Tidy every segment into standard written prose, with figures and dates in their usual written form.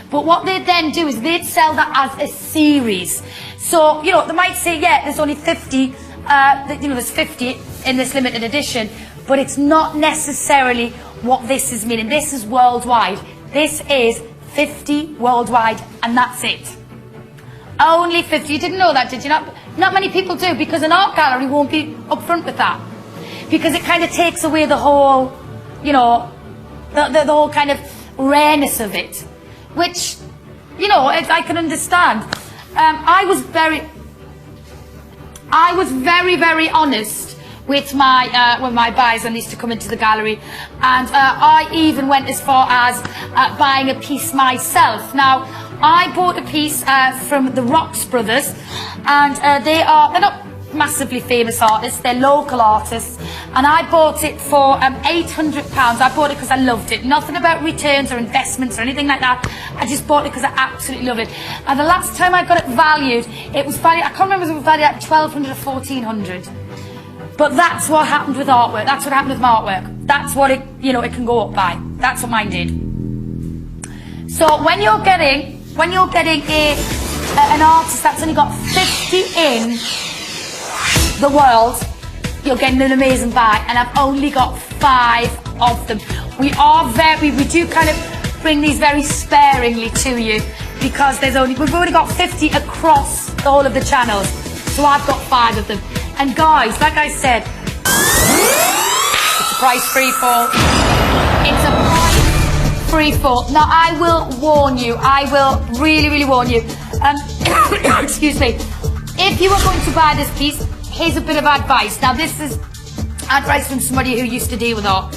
But what they'd then do is they'd sell that as a series. So, you know, they might say, yeah, there's only 50, you know, there's 50 in this limited edition, but it's not necessarily what this is meaning. This is worldwide. This is 50 worldwide, and that's it. Only 50. You didn't know that, did you? Not many people do, because an art gallery won't be upfront with that. Because it kind of takes away the whole, you know, the whole kind of rareness of it. Which, you know, I can understand. I was very, very honest with my buyers when they used to come into the gallery, and I even went as far as buying a piece myself. Now, I bought a piece from the Rocks brothers, and they're not massively famous artists, they're local artists, and I bought it for £800. I bought it because I loved it. Nothing about returns or investments or anything like that. I just bought it because I absolutely love it. And the last time I got it valued, it was valued, I can't remember if it was valued at £1,200 or £1,400. But that's what happened with artwork. That's what happened with my artwork. That's what it, you know, it can go up by. That's what mine did. So when you're getting an artist that's only got 50 in the world, you're getting an amazing buy, and I've only got 5 of them. We do kind of bring these very sparingly to you, because we've only got 50 across all of the channels, so I've got 5 of them. And guys, like I said, it's a price free fall. It's a price free fall. Now I will warn you, I will really warn you, excuse me, if you are going to buy this piece, here's a bit of advice. Now this is advice from somebody who used to deal with art.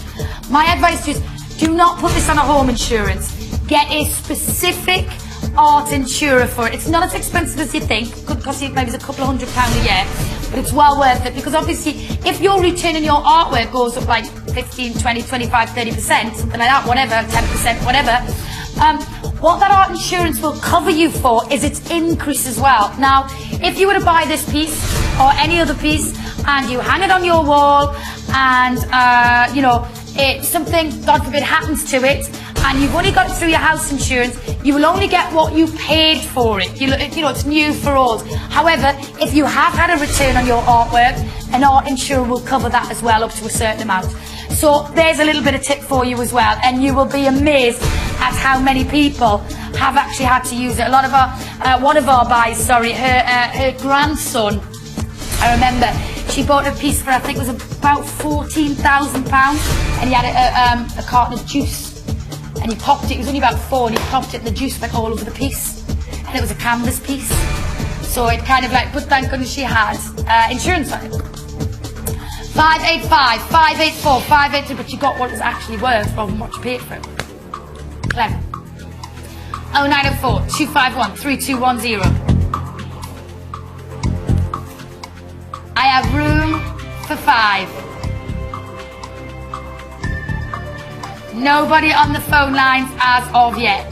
My advice is, do not put this on a home insurance. Get a specific art insurer for it. It's not as expensive as you think. It could cost you maybe a couple of £100 a year, but it's well worth it, because obviously if your return in your artwork goes up like 15, 20, 25, 30%, something like that, whatever, 10%, whatever, what that art insurance will cover you for is its increase as well. Now, if you were to buy this piece or any other piece and you hang it on your wall and, you know, something, God forbid, happens to it, and you've only got it through your house insurance, you will only get what you paid for it. You know, it's new for old. However, if you have had a return on your artwork, an art insurer will cover that as well, up to a certain amount. So there's a little bit of tip for you as well, and you will be amazed at how many people have actually had to use it. A lot of our, one of our buys, her grandson, I remember, she bought a piece for, I think it was about £14,000, and he had a carton of juice. And he popped it, was only about 4, and he popped it, and the juice went all over the piece. And it was a canvas piece. So it kind of like, but thank goodness she had insurance on it. 585, 584, 582, but you got what it was actually worth rather than what you paid for it. Clever. 0904 251 3210. I have room for 5. Nobody on the phone lines as of yet.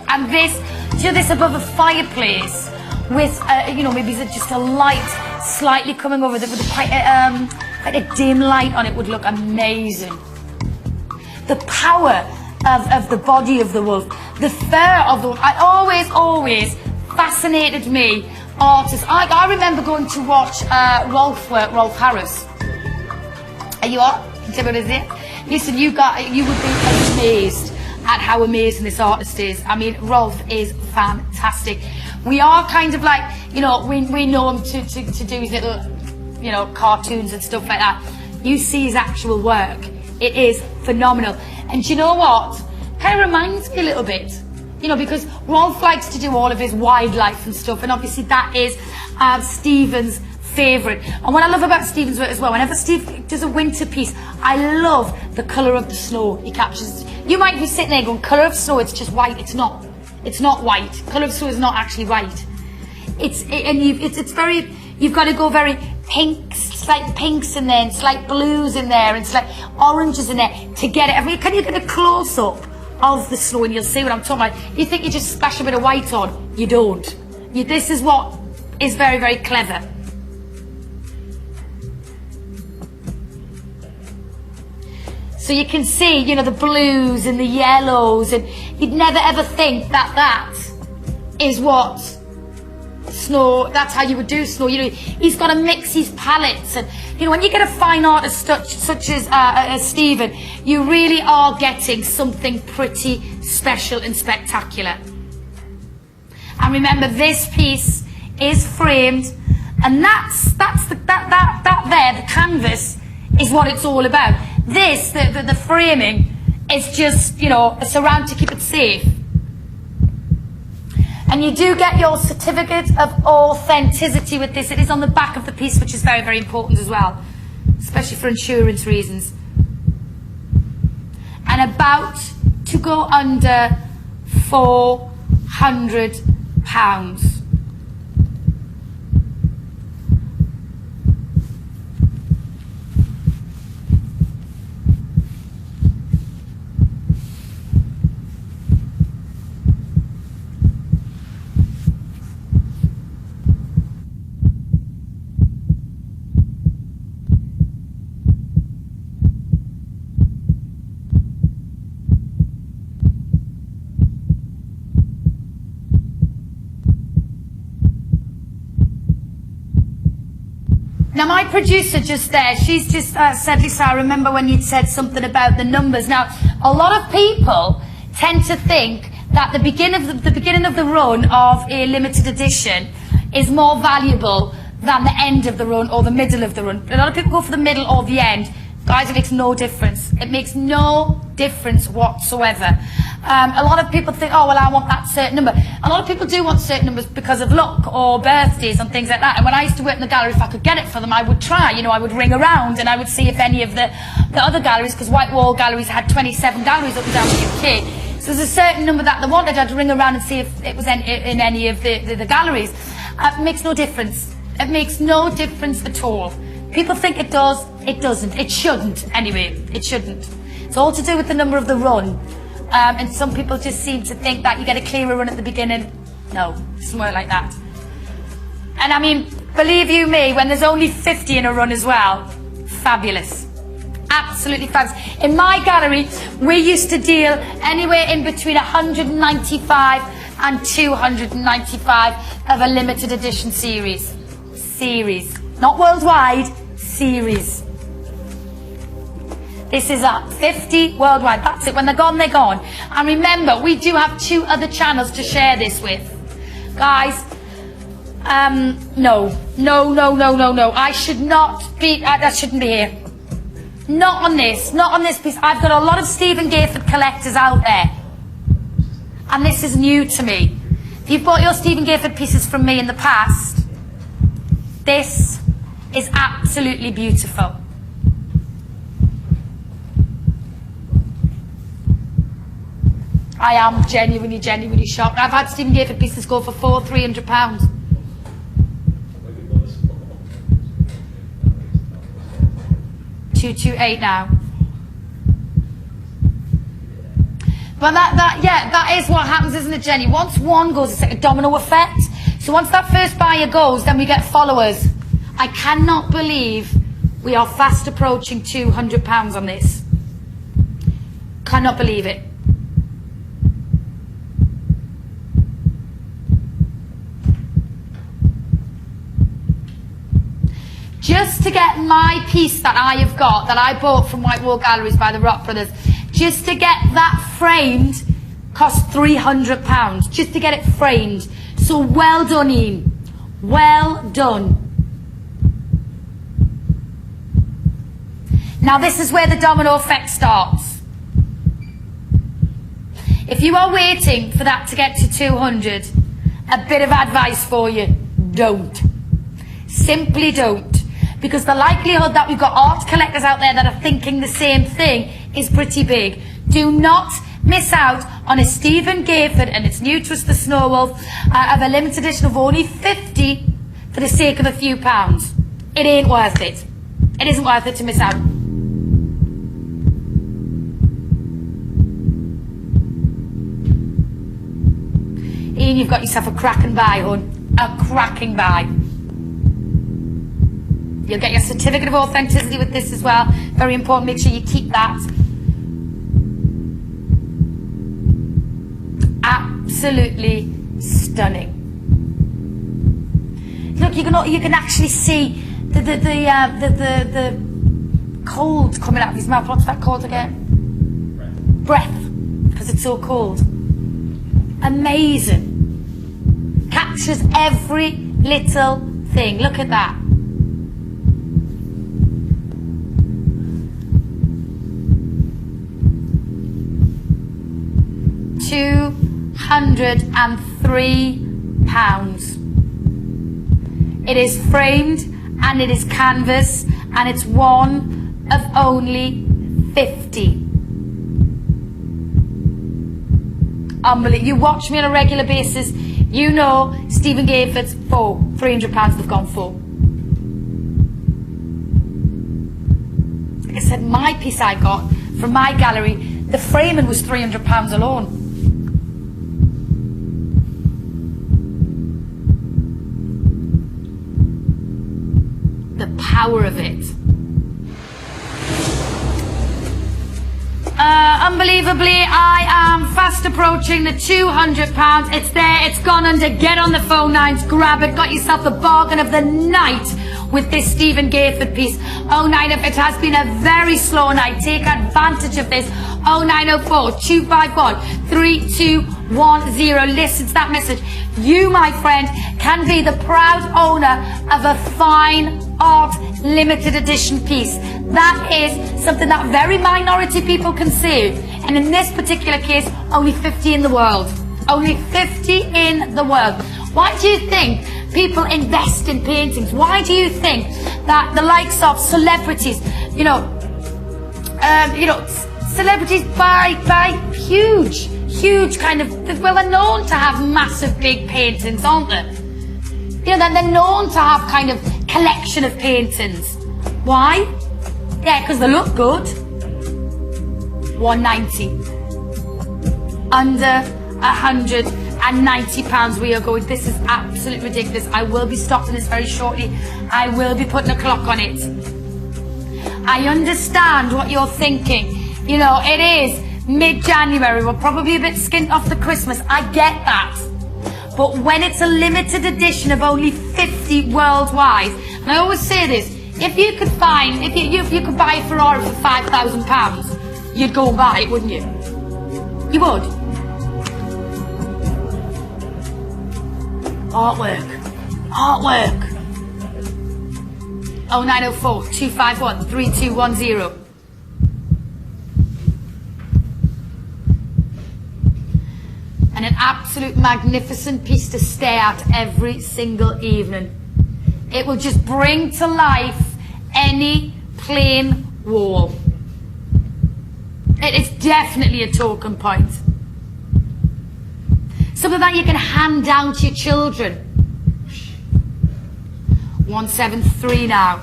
And this above a fireplace with, you know, maybe just a light slightly coming over with quite a dim light on it would look amazing. The power of the body of the wolf, the fur of the wolf. Always fascinated me, artists. I remember going to watch Rolf work, Rolf Harris. Are you on? What is it? Listen, you would be amazed at how amazing this artist is. I mean, Rolf is fantastic. We are kind of like, you know, we know him to do his little, you know, cartoons and stuff like that. You see his actual work. It is phenomenal. And do you know what? Kind of reminds me a little bit, you know, because Rolf likes to do all of his wildlife and stuff, and obviously that is Stephen's favourite. And what I love about Stephen's work as well, whenever Steve does a winter piece, I love the colour of the snow he captures. You might be sitting there going, colour of snow, it's just white. It's not. It's not white. Colour of snow is not actually white. It's very, you've got to go very pinks, slight pinks in there, and slight blues in there, and slight oranges in there to get it. I mean, can you get a close-up of the snow and you'll see what I'm talking about? You think you just splash a bit of white on. You don't. This is what is very, very clever. So you can see, you know, the blues and the yellows, and you'd never ever think that that is what snow, that's how you would do snow. You know, he's got to mix his palettes, and you know, when you get a fine artist such as Stephen, you really are getting something pretty special and spectacular. And remember, this piece is framed, and that's the canvas is what it's all about. This, the framing, is just, you know, a surround to keep it safe. And you do get your certificate of authenticity with this. It is on the back of the piece, which is very, very important as well, especially for insurance reasons. And about to go under £400. Now, my producer just there, she's just said, Lisa, I remember when you'd said something about the numbers. Now, a lot of people tend to think that the beginning of the run of a limited edition is more valuable than the end of the run or the middle of the run. A lot of people go for the middle or the end. Guys, it makes no difference. It makes no difference whatsoever. A lot of people think, oh, well, I want that certain number. A lot of people do want certain numbers because of luck or birthdays and things like that. And when I used to work in the gallery, if I could get it for them, I would try. You know, I would ring around and I would see if any of the other galleries, because White Wall Galleries had 27 galleries up and down the UK. So there's a certain number that they wanted. I'd ring around and see if it was in any of the galleries. It makes no difference. It makes no difference at all. People think it does. It doesn't. It shouldn't, anyway. It shouldn't. It's all to do with the number of the run. And some people just seem to think that you get a clearer run at the beginning. No, it doesn't work like that. And I mean, believe you me, when there's only 50 in a run as well, fabulous. Absolutely fabulous. In my gallery, we used to deal anywhere in between 195 and 295 of a limited edition series. Not worldwide, series. This is a 50 worldwide. That's it. When they're gone, they're gone. And remember, we do have 2 other channels to share this with. Guys, no. I should not be, that shouldn't be here. Not on this piece. I've got a lot of Stephen Gayford collectors out there. And this is new to me. If you've bought your Stephen Gayford pieces from me in the past, this is absolutely beautiful. I am genuinely shocked. I've had Stephen Gayford pieces go for £300. 228 now. But that is what happens, isn't it, Jenny? Once one goes, it's like a domino effect. So once that first buyer goes, then we get followers. I cannot believe we are fast approaching £200 on this. Cannot believe it. Just to get my piece that I have got, that I bought from White Wall Galleries by the Rock Brothers, just to get that framed cost £300. Just to get it framed. So well done, Ian. Well done. Now this is where the domino effect starts. If you are waiting for that to get to 200, a bit of advice for you, don't. Simply don't. Because the likelihood that we've got art collectors out there that are thinking the same thing is pretty big. Do not miss out on a Stephen Gayford, and it's new to us, the Snow Wolf, of a limited edition of only 50 for the sake of a few pounds. It ain't worth it. It isn't worth it to miss out. Ian, you've got yourself a cracking buy, hon. A cracking buy. You'll get your certificate of authenticity with this as well. Very important, make sure you keep that. absolutely stunning. Look, you can actually see the cold coming out of his mouth. What's that called again? Breath, because it's so cold. Amazing. Captures every little thing. Look at that. £203. It is framed and it is canvas and it's one of only 50. Unbelievable. You watch me on a regular basis, you know Stephen Gayford's for £300 they've gone for. Like I said, my piece I got from my gallery, the framing was £300 alone. The power of it. Unbelievably, I am fast approaching the £200. It's there, it's gone under. Get on the phone lines, grab it, got yourself the bargain of the night with this Stephen Gayford piece. 09, if it has been a very slow night, take advantage of this. 0904 251 3210. Listen to that message. You, my friend, can be the proud owner of a fine art limited edition piece. That is something that very minority people can see. And in this particular case, only 50 in the world. Only 50 in the world. Why do you think people invest in paintings? Why do you think that the likes of celebrities, celebrities buy huge kind of, well, they're known to have massive big paintings, aren't they? They're known to have kind of collection of paintings. Why? Yeah, because they look good. 190. Under £190 we are going. This is absolutely ridiculous. I will be stopping this very shortly. I will be putting a clock on it. I understand what you're thinking. It is mid-January. We're probably a bit skint off the Christmas. I get that. But when it's a limited edition of only 50 worldwide, and I always say this, if you could buy a Ferrari for £5,000, you'd go and buy it, wouldn't you? You would. Artwork. 0904 251 3210. And an absolute magnificent piece to stare at every single evening. It will just bring to life any plain wall. It is definitely a talking point. Something that you can hand down to your children. 173 now.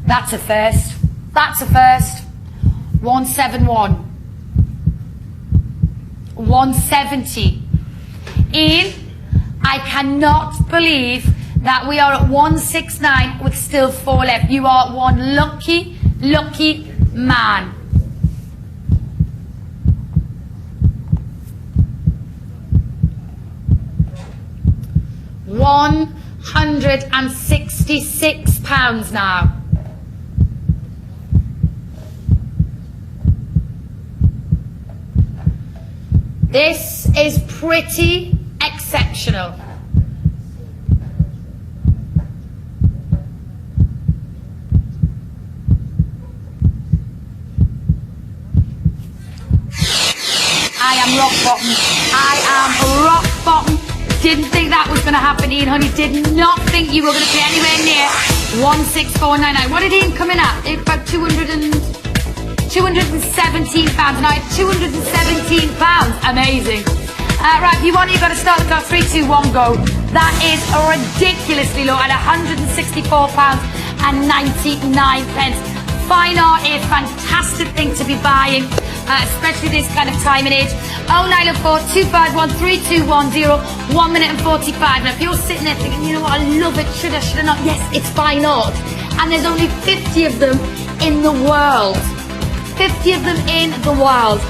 That's a first. 171. 170. Ian, I cannot believe that we are at 169 with still 4 left. You are one lucky man. £166 now. This is pretty exceptional. I am rock bottom. Didn't think that was going to happen, Ian, honey. Did not think you were going to be anywhere near 16499. What did Ian come in at? About £217. Now it's £217. Amazing. Right, if you want, you've got to start the clock. 3, 2, 1, go. That is ridiculously low at £164.99. Fine art is a fantastic thing to be buying, especially this kind of time and age. 0904 251 3210, 1 minute and 45. Now if you're sitting there thinking, you know what, I love it, should I not? Yes, it's fine art. And there's only 50 of them in the world. 50 of them in the world.